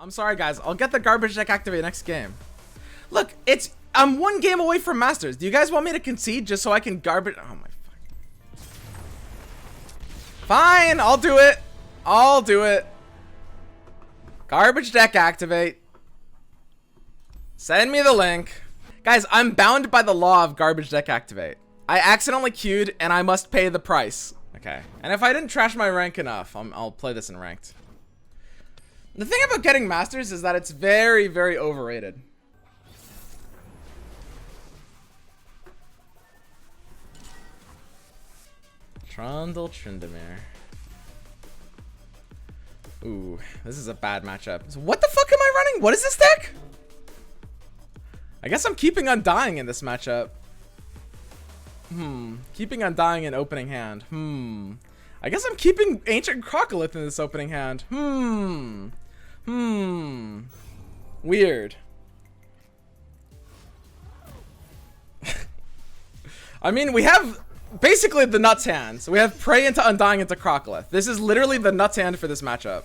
I'm sorry, guys. I'll get the garbage deck activate next game. Look, I'm one game away from Masters. Do you guys want me to concede just so I can garbage? Oh my fuck. Fine, I'll do it. I'll do it. Garbage deck activate. Send me the link. Guys, I'm bound by the law of garbage deck activate. I accidentally queued and I must pay the price. Okay. And if I didn't trash my rank enough, I'll play this in ranked. The thing about getting Masters is that it's very, very overrated. Trundle Tryndamere. Ooh, this is a bad matchup. So what the fuck am I running? What is this deck? I guess I'm keeping Undying in this matchup. Keeping Undying in opening hand. I guess I'm keeping Ancient Crocolith in this opening hand. Weird. I mean, we have basically the nuts hand. So we have Prey into Undying into Crocolith. This is literally the nuts hand for this matchup.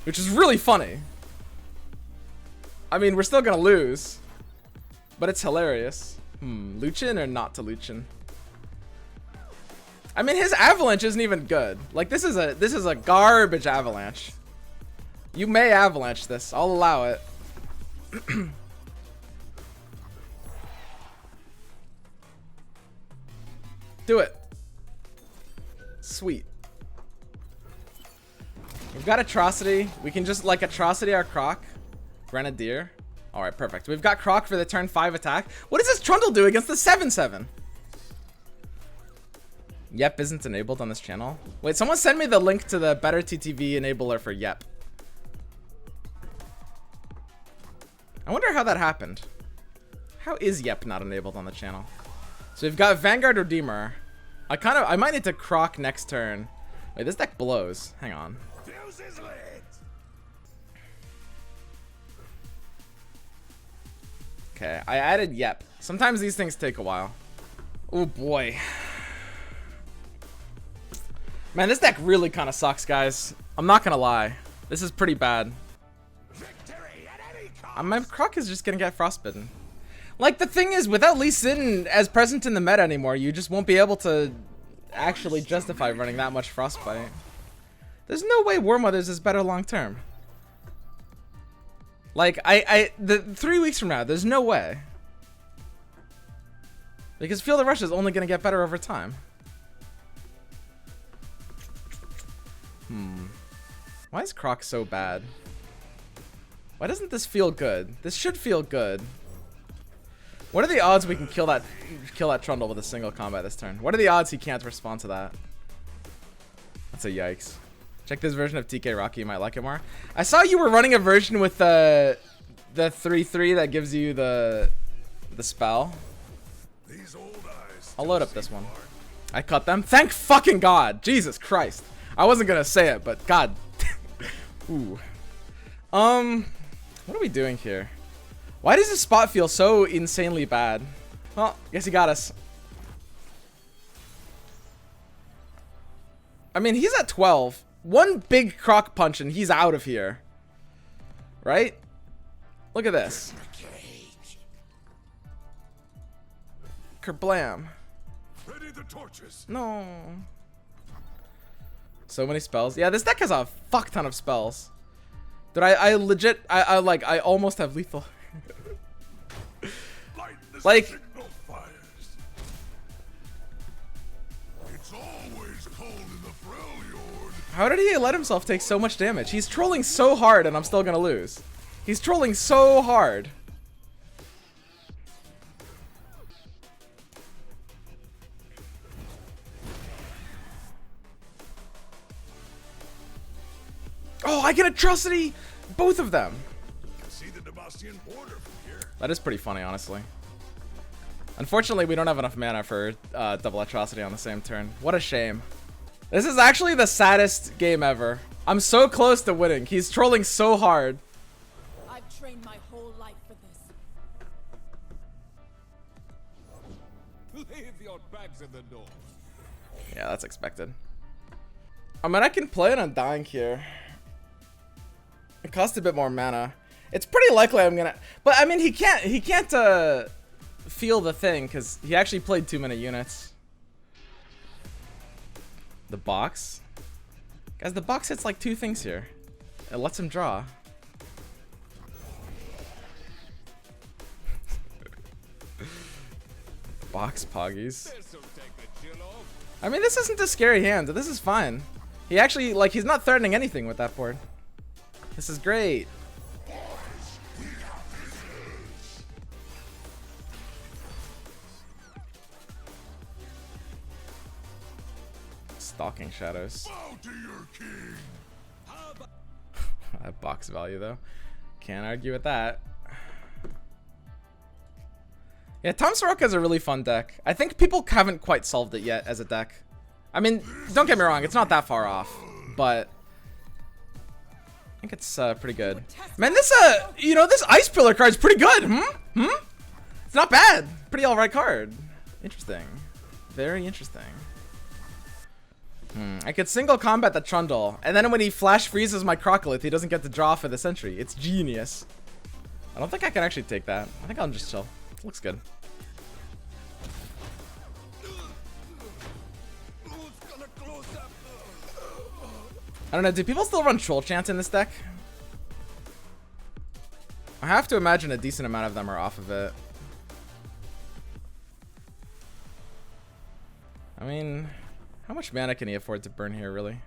Which is really funny. I mean, we're still gonna lose. But it's hilarious. Luchin or not to Luchin? I mean, his avalanche isn't even good. Like, this is a garbage avalanche. You may avalanche this. I'll allow it. Do it. Sweet. We've got Atrocity. We can just, like, Atrocity our Croc. Grenadier. Alright, perfect. We've got Croc for the turn 5 attack. What does this Trundle do against the 7/7? Yep isn't enabled on this channel. Wait, someone send me the link to the better TTV enabler for Yep. I wonder how that happened. How is Yep not enabled on the channel? So we've got Vanguard Redeemer. I might need to Croc next turn. Wait, this deck blows. Hang on. Okay, I added Yep. Sometimes these things take a while. Oh boy. Man, this deck really kind of sucks, guys. I'm not gonna lie. This is pretty bad. My Croc is just gonna get frostbitten. Like, the thing is, without Lee Sin as present in the meta anymore, you just won't be able to actually justify running that much Frostbite. There's no way War Mothers is better long term. Like, the 3 weeks from now, there's no way. Because Field of Rush is only gonna get better over time. Why is Croc so bad? Why doesn't this feel good? This should feel good. What are the odds we can kill that Trundle with a single combat this turn? What are the odds he can't respond to that? That's a yikes. Check this version of TK Rocky, you might like it more. I saw you were running a version with the 3/3 that gives you the spell. I'll load up this one. I cut them. Thank fucking God. Jesus Christ. I wasn't gonna say it, but God. Ooh. What are we doing here? Why does this spot feel so insanely bad? Well, guess he got us. I mean, he's at 12. One big Croc punch and he's out of here. Right? Look at this. Kerblam. Ready the torches. No. So many spells. Yeah, this deck has a fuck ton of spells. Dude, I legit, I almost have lethal. Like, it's always cold in the Freljord. How did he let himself take so much damage? He's trolling so hard and I'm still gonna lose. He's trolling so hard. Oh, I get Atrocity both of them. That is pretty funny, honestly. Unfortunately, we don't have enough mana for double Atrocity on the same turn. What a shame. This is actually the saddest game ever. I'm so close to winning. He's trolling so hard. I've trained my whole life for this. Leave your bags in the door. Yeah, that's expected. I mean, I can play it Undying here. It costs a bit more mana. It's pretty likely I'm gonna, but I mean he can't feel the thing because he actually played too many units. The box, guys, the box hits like 2 things here. It lets him draw. Box poggies. I mean, this isn't a scary hand. This is fine. He actually, like, he's not threatening anything with that board. This is great. Stalking shadows. That box value though. Can't argue with that. Yeah, Tom Soroka is a really fun deck. I think people haven't quite solved it yet as a deck. I mean, don't get me wrong, it's not that far off, but I think it's pretty good. Man, this you know, this Ice Pillar card's pretty good. It's not bad. Pretty alright card. Interesting. Very interesting. I could single combat the Trundle, and then when he flash freezes my Crocolith, he doesn't get to draw for the Sentry. It's genius. I don't think I can actually take that. I think I'll just chill. Looks good. I don't know, do people still run Troll Chant in this deck? I have to imagine a decent amount of them are off of it. I mean, how much mana can he afford to burn here, really?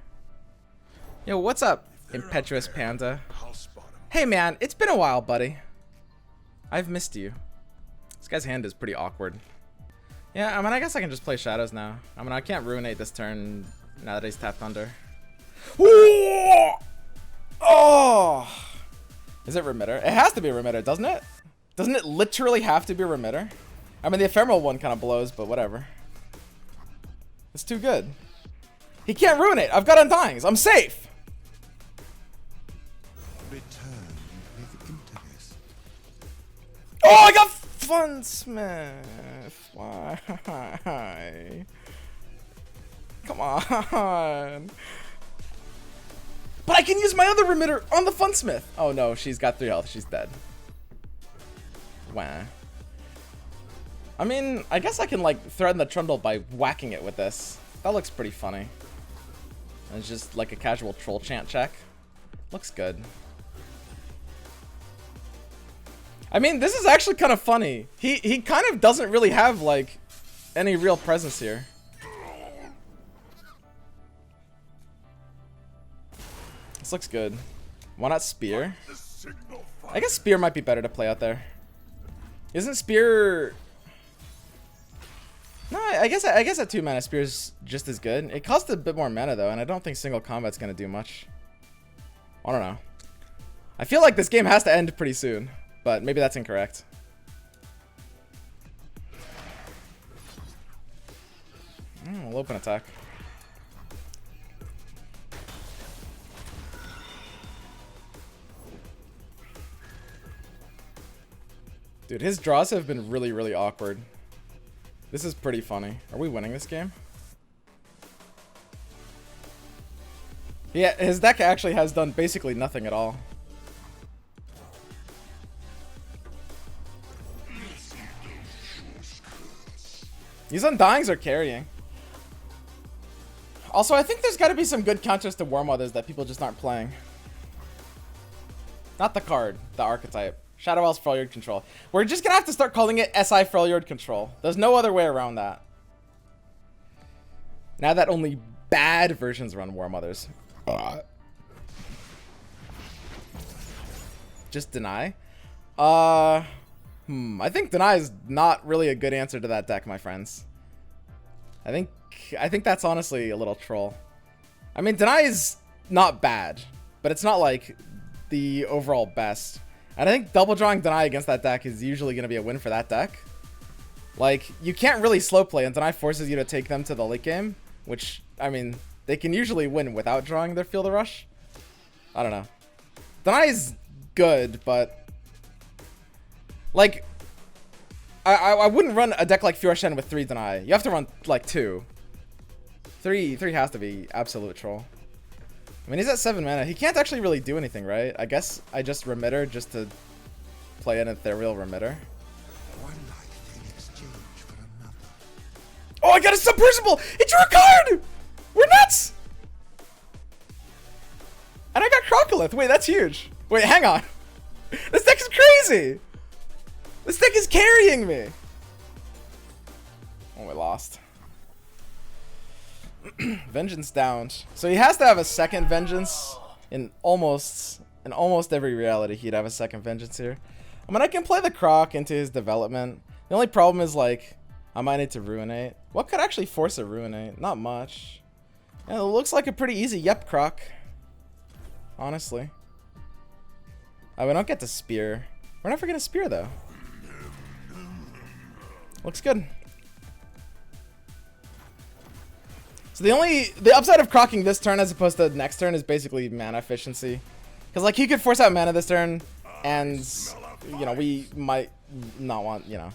Yo, what's up, Impetuous Panda? Hey man, it's been a while, buddy. I've missed you. This guy's hand is pretty awkward. Yeah, I mean, I guess I can just play Shadows now. I mean, I can't ruinate this turn now that he's tapped under. Ooh! Oh! Is it Remitter? It has to be Remitter, doesn't it? Doesn't it literally have to be Remitter? I mean, the Ephemeral one kind of blows, but whatever. It's too good. He can't ruin it. I've got Undyings. I'm safe. Oh, I got Funsmith. Why? Come on. But I can use my other Remitter on the Funsmith. Oh no, she's got 3 health. She's dead. Wah. I mean, I guess I can like threaten the Trundle by whacking it with this. That looks pretty funny. And it's just like a casual Troll Chant check. Looks good. I mean, this is actually kind of funny. He kind of doesn't really have like any real presence here. This looks good. Why not Spear? I guess Spear might be better to play out there. Isn't Spear... No, I guess at 2 mana Spear is just as good. It costs a bit more mana though, and I don't think single combat's gonna do much. I don't know. I feel like this game has to end pretty soon, but maybe that's incorrect. We'll open attack. Dude, his draws have been really, really awkward. This is pretty funny. Are we winning this game? Yeah, his deck actually has done basically nothing at all. These Undyings are carrying. Also, I think there's got to be some good counters to War Mothers that people just aren't playing. Not the card, the archetype. Shadow Elves Freljord Control. We're just gonna have to start calling it SI Freljord Control. There's no other way around that. Now that only bad versions run War Mothers. Just deny? I think deny is not really a good answer to that deck, my friends. I think that's honestly a little troll. I mean, deny is not bad, but it's not like the overall best. And I think double drawing deny against that deck is usually going to be a win for that deck. Like, you can't really slow play, and deny forces you to take them to the late game, which, I mean, they can usually win without drawing their Field of Rush. I don't know. Deny is good, but like, I wouldn't run a deck like Fiora Shen with 3 deny. You have to run like 2. 3 has to be absolute troll. I mean, he's at 7 mana. He can't actually really do anything, right? I guess I just remitter just to play an ethereal remitter. Oh, I got a submersible! It drew a card! We're nuts! And I got Crocolith. Wait, that's huge. Wait, hang on. This deck is crazy! This deck is carrying me! Oh, we lost. Vengeance downed. So he has to have a second Vengeance in almost every reality. He'd have a second Vengeance here. I mean, I can play the Croc into his development. The only problem is, like, I might need to Ruinate. What could actually force a Ruinate? Not much. And it looks like a pretty easy yep Croc. Honestly. Oh, we don't get to Spear. We're never gonna Spear, though. Looks good. So the upside of Crocking this turn as opposed to next turn is basically mana efficiency. Because, like, he could force out mana this turn, and, you know, we might not want, you know,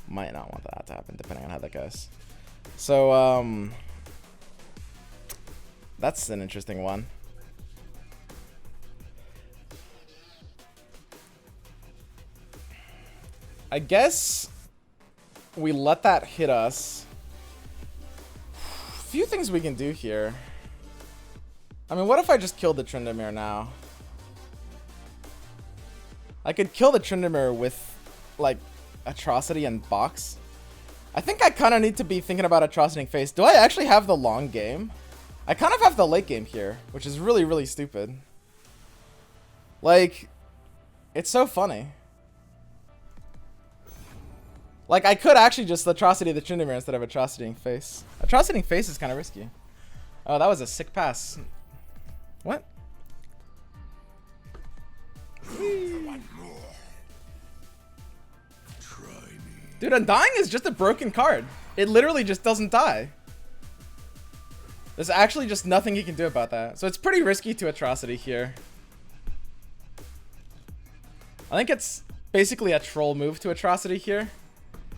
might not want that to happen, depending on how that goes. So, that's an interesting one. I guess we let that hit us. Few things we can do here. I mean, what if I just killed the Tryndamere now? I could kill the Tryndamere with, like, Atrocity and Box. I think I kind of need to be thinking about Atrocity Face. Do I actually have the long game? I kind of have the late game here, which is really, really stupid. Like, it's so funny. Like, I could actually just Atrocity the Tryndamere instead of Atrocity Face. Atrocity Face is kind of risky. Oh, that was a sick pass. What? Dude, Undying is just a broken card. It literally just doesn't die. There's actually just nothing he can do about that. So it's pretty risky to Atrocity here. I think it's basically a troll move to Atrocity here.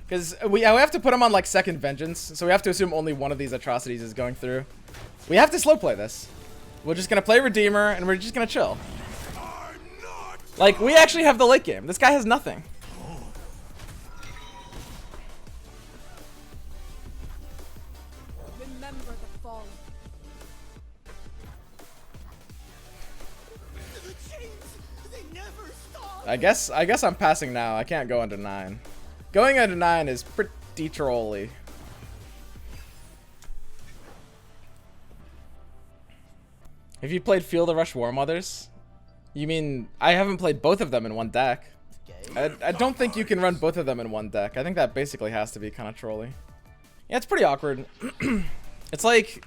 Because we have to put him on, like, second Vengeance. So we have to assume only one of these Atrocities is going through. We have to slow play this. We're just going to play Redeemer, and we're just going to chill. Like, we actually have the late game. This guy has nothing. Remember the fallen. The chains, they never stop. I guess I'm passing now. I can't go under 9. Going under 9 is pretty trolly. Have you played Field of Rush War Mothers? You mean I haven't played both of them in one deck? I don't think you can run both of them in one deck. I think that basically has to be kind of trolly. Yeah, it's pretty awkward. It's like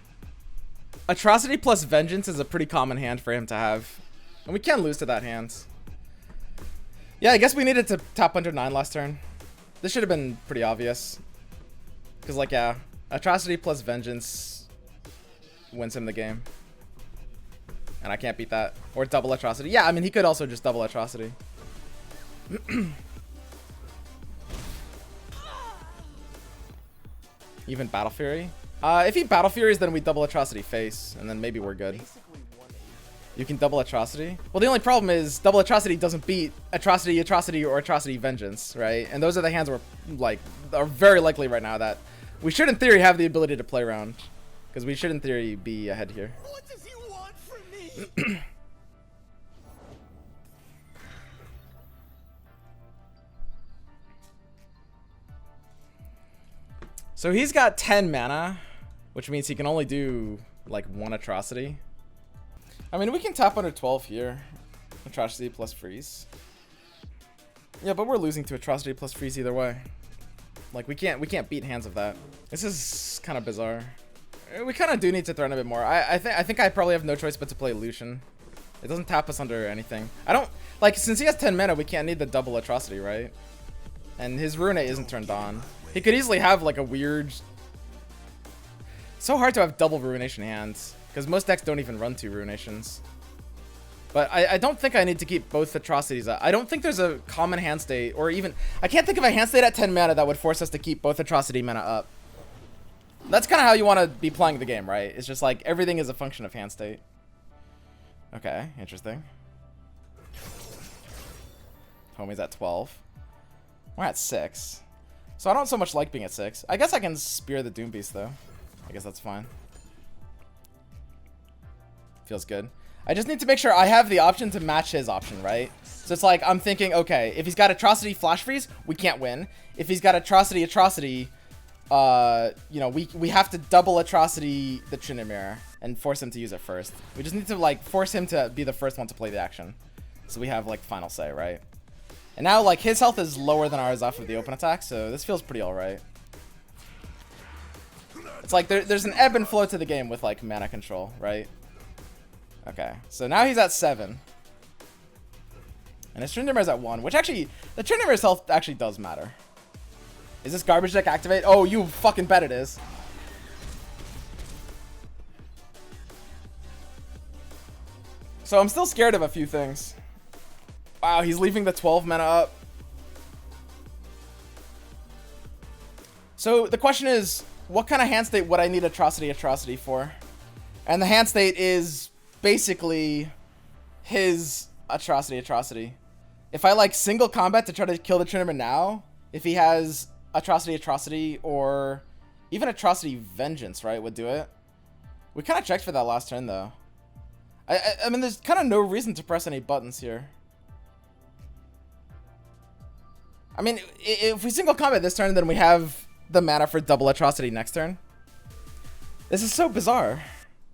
Atrocity plus Vengeance is a pretty common hand for him to have. And we can't lose to that hand. Yeah, I guess we needed to tap under 9 last turn. This should have been pretty obvious. Because, like, yeah, Atrocity plus Vengeance wins him the game. And I can't beat that. Or double Atrocity. Yeah, I mean, he could also just double Atrocity. Even Battle Fury? If he Battle Furies, then we double Atrocity Face. And then maybe we're good. You can double Atrocity? Well, the only problem is double Atrocity doesn't beat Atrocity, Atrocity, or Atrocity Vengeance, right? And those are the hands we're, like, are very likely right now that we should, in theory, have the ability to play around. Because we should, in theory, be ahead here. What does he want from me? So he's got 10 mana, which means he can only do, like, 1 Atrocity. I mean, we can tap under 12 here. Atrocity plus Freeze. Yeah, but we're losing to Atrocity plus Freeze either way. Like, we can't beat hands of that. This is kind of bizarre. We kind of do need to threaten a bit more. I think I probably have no choice but to play Lucian. It doesn't tap us under anything. I don't, like, since he has 10 mana, we can't need the double Atrocity, right? And his Ruinate isn't turned on. He could easily have, like, a weird... It's so hard to have double Ruination hands. Because most decks don't even run 2 Ruinations. But I don't think I need to keep both Atrocities up. I don't think there's a common hand state, or even... I can't think of a hand state at 10 mana that would force us to keep both Atrocity mana up. That's kind of how you want to be playing the game, right? It's just like, everything is a function of hand state. Okay, interesting. Homie's at 12. We're at 6. So I don't so much like being at 6. I guess I can spear the Doom Beast though. I guess that's fine. Feels good. I just need to make sure I have the option to match his option, right? So it's like, I'm thinking, okay, if he's got Atrocity Flash Freeze, we can't win. If he's got Atrocity, you know, we have to double Atrocity the Tryndamere and force him to use it first. We just need to, like, force him to be the first one to play the action. So we have, like, final say, right? And now, like, his health is lower than ours off of the open attack, so this feels pretty alright. It's like, there's an ebb and flow to the game with, like, mana control, right? Okay, so now he's at 7. And his Tryndamere's at 1, which actually, the Tryndamere's health actually does matter. Is this garbage deck activate? Oh, you fucking bet it is. So I'm still scared of a few things. Wow, he's leaving the 12 mana up. So the question is, what kind of hand state would I need Atrocity for? And the hand state is basically his Atrocity. If I like single combat to try to kill the Tryndamere now, if he has Atrocity or even Atrocity Vengeance, right, would do it. We kind of checked for that last turn though. I mean, there's kind of no reason to press any buttons here. I mean, if we single combat this turn, then we have the mana for double Atrocity next turn. This is so bizarre.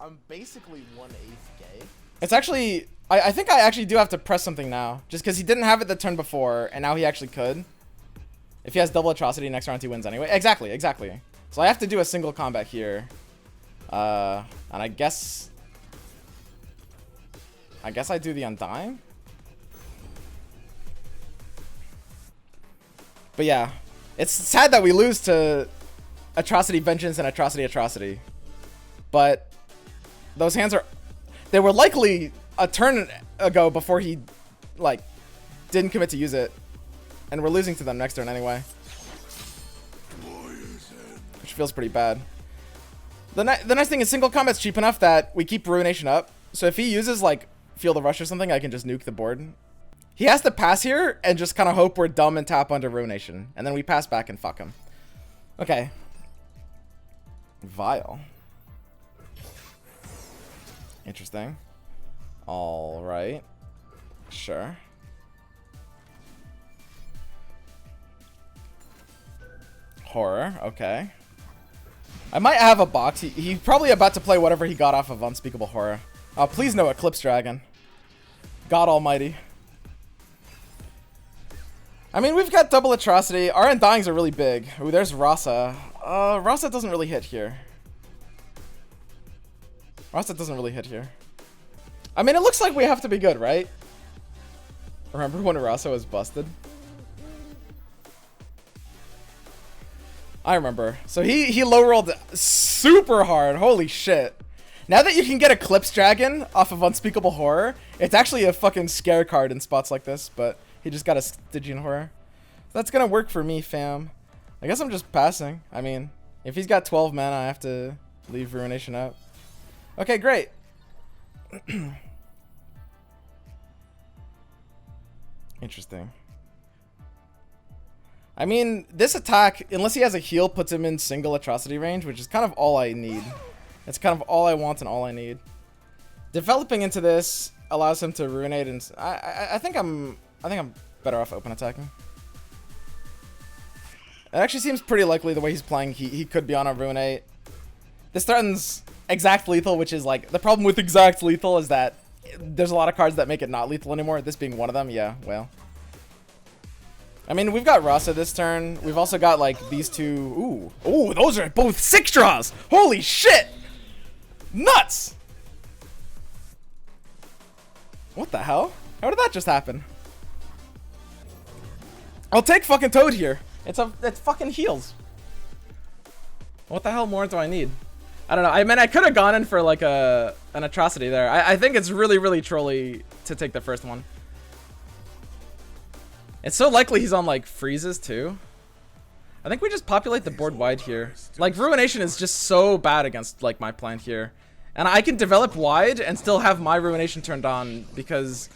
I'm basically 1/8 gay. It's actually, I think I actually do have to press something now. Just because he didn't have it the turn before, and now he actually could. If he has double Atrocity next round, he wins anyway. Exactly. So I have to do a single combat here. And I guess I do the Undying. But yeah, it's sad that we lose to Atrocity Vengeance and Atrocity. But those hands they were likely a turn ago before he, like, didn't commit to use it. And we're losing to them next turn anyway. Which feels pretty bad. The nice thing is single combat's cheap enough that we keep Ruination up. So if he uses, like, Field of Rush or something, I can just nuke the board. He has to pass here and just kind of hope we're dumb and tap under Ruination. And then we pass back and fuck him. Okay. Vile. Interesting. Alright. Sure. Horror. Okay. I might have a box. He's probably about to play whatever he got off of Unspeakable Horror. Oh, please no Eclipse Dragon. God almighty. I mean, we've got double Atrocity. Our Undyings are really big. Ooh, there's Rasa. Rasa doesn't really hit here. I mean, it looks like we have to be good, right? Remember when Rasa was busted? I remember. So he low rolled super hard. Holy shit. Now that you can get Eclipse Dragon off of Unspeakable Horror, it's actually a fucking scare card in spots like this, but he just got a Stygian Horror. That's gonna work for me, fam. I guess I'm just passing. I mean, if he's got 12 mana, I have to leave Ruination up. Okay, great. Interesting. I mean, this attack, unless he has a heal, puts him in single Atrocity range, which is kind of all I need. It's kind of all I want and all I need. Developing into this allows him to ruinate, and I think I'm better off open attacking. It actually seems pretty likely the way he's playing. He could be on a ruinate. This threatens exact lethal, which is like the problem with exact lethal is that there's a lot of cards that make it not lethal anymore. This being one of them. Yeah, well. I mean, we've got Rasa this turn. We've also got, like, these two. Ooh, those are both 6 draws. Holy shit. Nuts. What the hell? How did that just happen? I'll take fucking Toad here. It's fucking heals. What the hell more do I need? I don't know. I mean, I could have gone in for, like, an Atrocity there. I think it's really, really trolly to take the first one. It's so likely he's on, like, freezes, too. I think we just populate the board wide here. Like, Ruination is just so bad against, like, my plan here. And I can develop wide and still have my Ruination turned on because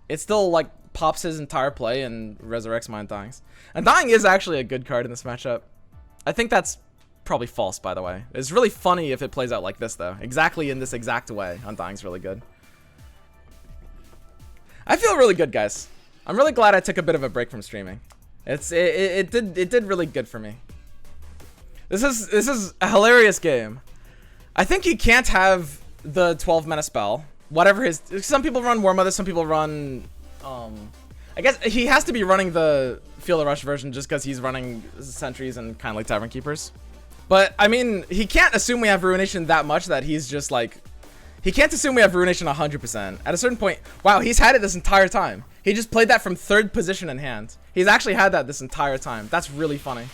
it still like pops his entire play and resurrects my Undyings. Undying is actually a good card in this matchup. I think that's probably false, by the way. It's really funny if it plays out like this, though. Exactly in this exact way. Undying's really good. I feel really good, guys. I'm really glad I took a bit of a break from streaming. It did really good for me. This is a hilarious game. I think he can't have the 12 mana spell. Whatever his, some people run War Mother, some people run I guess he has to be running the Feel the Rush version just because he's running Sentries and kind of like Tavern Keepers. But I mean, he can't assume we have Ruination that much that he's just like, he can't assume we have Ruination 100%. At a certain point, wow, he's had it this entire time. He just played that from 3rd position in hand. He's actually had that this entire time. That's really funny.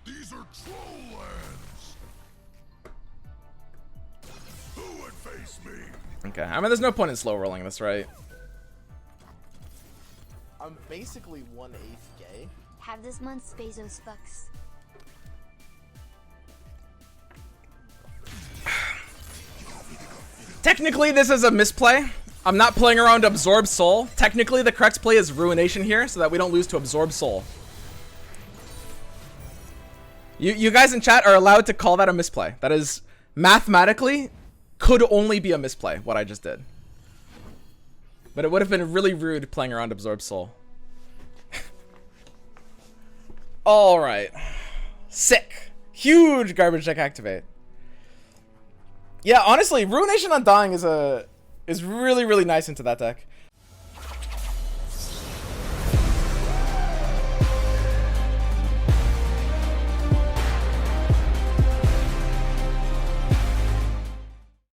These are troll lands. Who would face me? Okay, I mean, there's no point in slow rolling this, right? I'm basically 1/8 gay. Have this month's Bezos bucks. Technically, this is a misplay. I'm not playing around Absorb Soul. Technically, the correct play is Ruination here so that we don't lose to Absorb Soul. You guys in chat are allowed to call that a misplay. That is mathematically could only be a misplay, what I just did. But it would have been really rude playing around Absorb Soul. Alright. Sick. Huge garbage deck activate. Yeah, honestly, Ruination Undying is really, really nice into that deck.